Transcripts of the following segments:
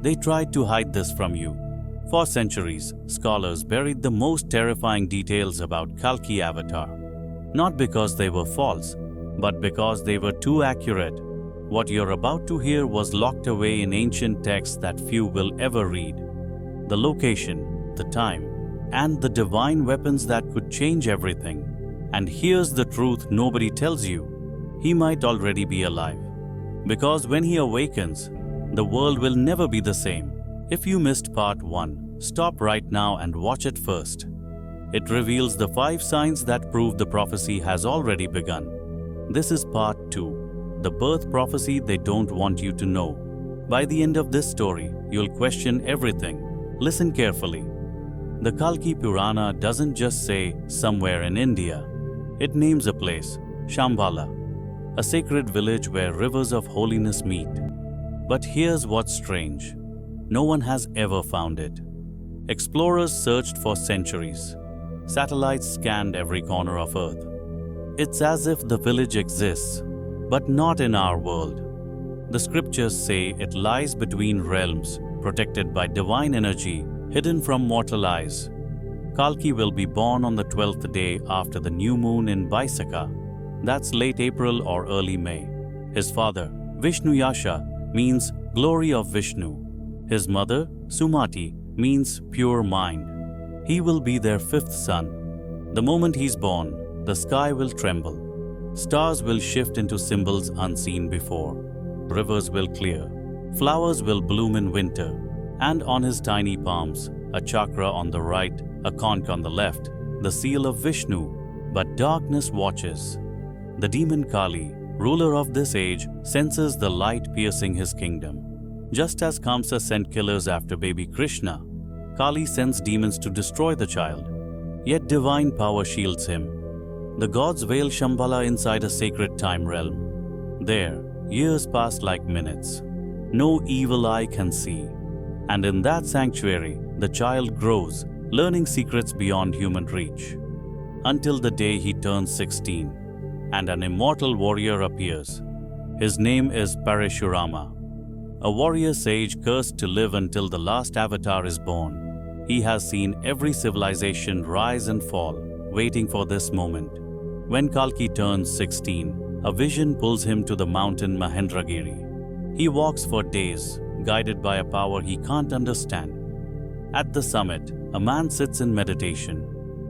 They tried to hide this from you. For centuries, scholars buried the most terrifying details about Kalki Avatar. Not because they were false, but because they were too accurate. What you're about to hear was locked away in ancient texts that few will ever read. The location, the time, and the divine weapons that could change everything. And here's the truth nobody tells you. He might already be alive. Because when he awakens, the world will never be the same. If you missed part 1, stop right now and watch it first. It reveals the 5 signs that prove the prophecy has already begun. This is part 2, the birth prophecy they don't want you to know. By the end of this story, you'll question everything. Listen carefully. The Kalki Purana doesn't just say somewhere in India. It names a place, Shambhala, a sacred village where rivers of holiness meet. But here's what's strange. No one has ever found it. Explorers searched for centuries. Satellites scanned every corner of Earth. It's as if the village exists, but not in our world. The scriptures say it lies between realms, protected by divine energy, hidden from mortal eyes. Kalki will be born on the 12th day after the new moon in Baisakha. That's late April or early May. His father, Vishnu Yasha, means glory of Vishnu. His mother, Sumati, means pure mind. He will be their 5th son. The moment he's born, the sky will tremble. Stars will shift into symbols unseen before. Rivers will clear. Flowers will bloom in winter. And on his tiny palms, a chakra on the right, a conch on the left, the seal of Vishnu. But darkness watches. The demon Kali, ruler of this age, senses the light piercing his kingdom. Just as Kamsa sent killers after baby Krishna, Kali sends demons to destroy the child. Yet divine power shields him. The gods veil Shambhala inside a sacred time realm. There, years pass like minutes. No evil eye can see. And in that sanctuary, the child grows, learning secrets beyond human reach. Until the day he turns 16. And an immortal warrior appears. His name is Parashurama, a warrior sage cursed to live until the last avatar is born. He has seen every civilization rise and fall, waiting for this moment. When Kalki turns 16, a vision pulls him to the mountain Mahendragiri. He walks for days, guided by a power he can't understand. At the summit, a man sits in meditation.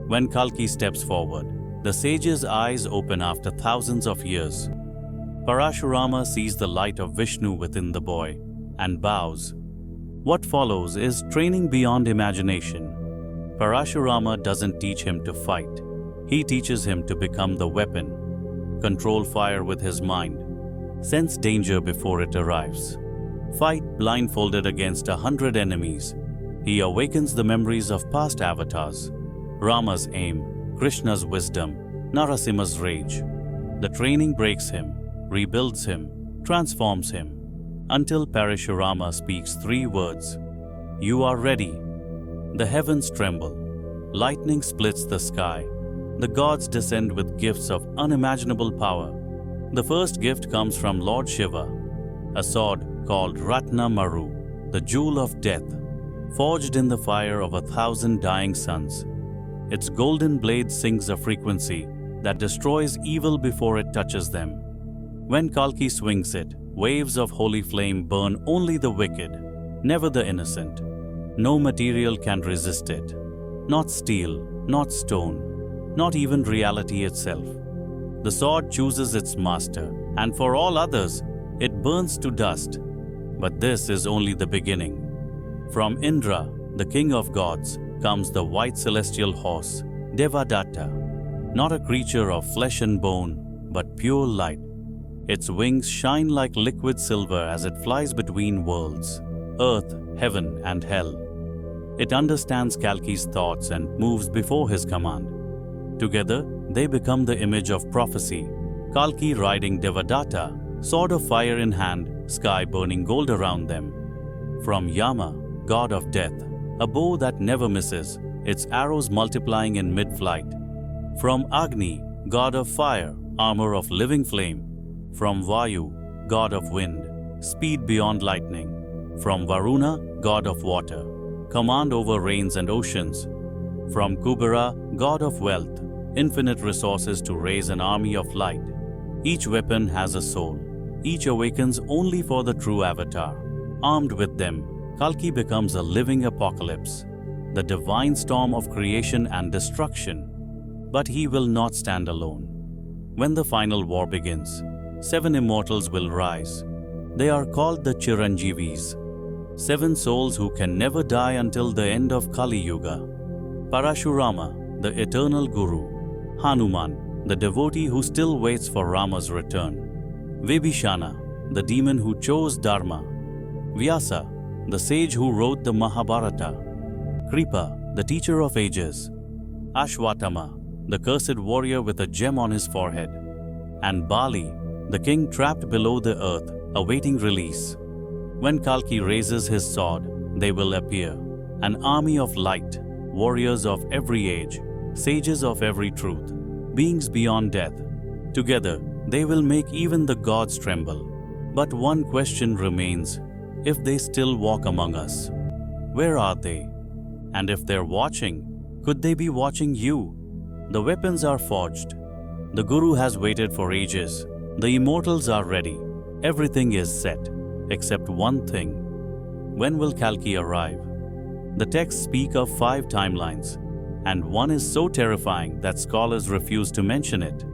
When Kalki steps forward, the sage's eyes open after thousands of years. Parashurama sees the light of Vishnu within the boy and bows. What follows is training beyond imagination. Parashurama doesn't teach him to fight. He teaches him to become the weapon, control fire with his mind, sense danger before it arrives, fight blindfolded against 100 enemies. He awakens the memories of past avatars, Rama's aim, Krishna's wisdom, Narasimha's rage. The training breaks him, rebuilds him, transforms him, until Parashurama speaks 3 words. You are ready. The heavens tremble. Lightning splits the sky. The gods descend with gifts of unimaginable power. The first gift comes from Lord Shiva, a sword called Ratna Maru, the jewel of death, forged in the fire of 1,000 dying suns. Its golden blade sings a frequency that destroys evil before it touches them. When Kalki swings it, waves of holy flame burn only the wicked, never the innocent. No material can resist it. Not steel, not stone, not even reality itself. The sword chooses its master, and for all others, it burns to dust. But this is only the beginning. From Indra, the king of gods, comes the white celestial horse, Devadatta, not a creature of flesh and bone, but pure light. Its wings shine like liquid silver as it flies between worlds, earth, heaven, and hell. It understands Kalki's thoughts and moves before his command. Together, they become the image of prophecy. Kalki riding Devadatta, sword of fire in hand, sky burning gold around them. From Yama, god of death, a bow that never misses, its arrows multiplying in mid-flight. From Agni, god of fire, armor of living flame. From Vayu, god of wind, speed beyond lightning. From Varuna, god of water, command over rains and oceans. From Kubera, god of wealth, infinite resources to raise an army of light. Each weapon has a soul. Each awakens only for the true avatar. Armed with them, Kalki becomes a living apocalypse, the divine storm of creation and destruction. But he will not stand alone. When the final war begins, 7 immortals will rise. They are called the Chiranjeevis, 7 souls who can never die until the end of Kali Yuga. Parashurama, the eternal guru. Hanuman, the devotee who still waits for Rama's return. Vibhishana, the demon who chose dharma. Vyasa, the sage who wrote the Mahabharata. Kripa, the teacher of ages. Ashwatthama, the cursed warrior with a gem on his forehead. And Bali, the king trapped below the earth, awaiting release. When Kalki raises his sword, they will appear, an army of light, warriors of every age, sages of every truth, beings beyond death. Together, they will make even the gods tremble. But one question remains: if they still walk among us, where are they? And if they're watching, could they be watching you? The weapons are forged. The Guru has waited for ages. The immortals are ready. Everything is set, except one thing. When will Kalki arrive? The texts speak of 5 timelines, and one is so terrifying that scholars refuse to mention it,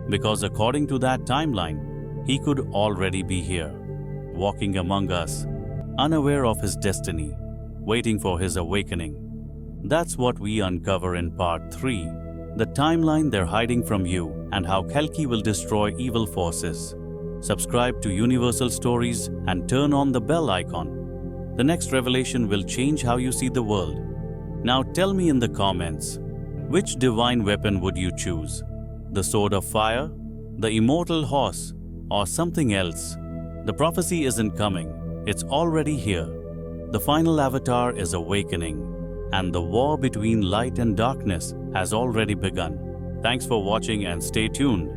because according to that timeline, he could already be here, walking among us, unaware of his destiny, waiting for his awakening. That's what we uncover in part 3, the timeline they're hiding from you and how Kalki will destroy evil forces. Subscribe to Universal Stories and turn on the bell icon. The next revelation will change how you see the world. Now tell me in the comments, which divine weapon would you choose? The sword of fire, the immortal horse, or something else? The prophecy isn't coming, it's already here. The final avatar is awakening, and the war between light and darkness has already begun. Thanks for watching and stay tuned.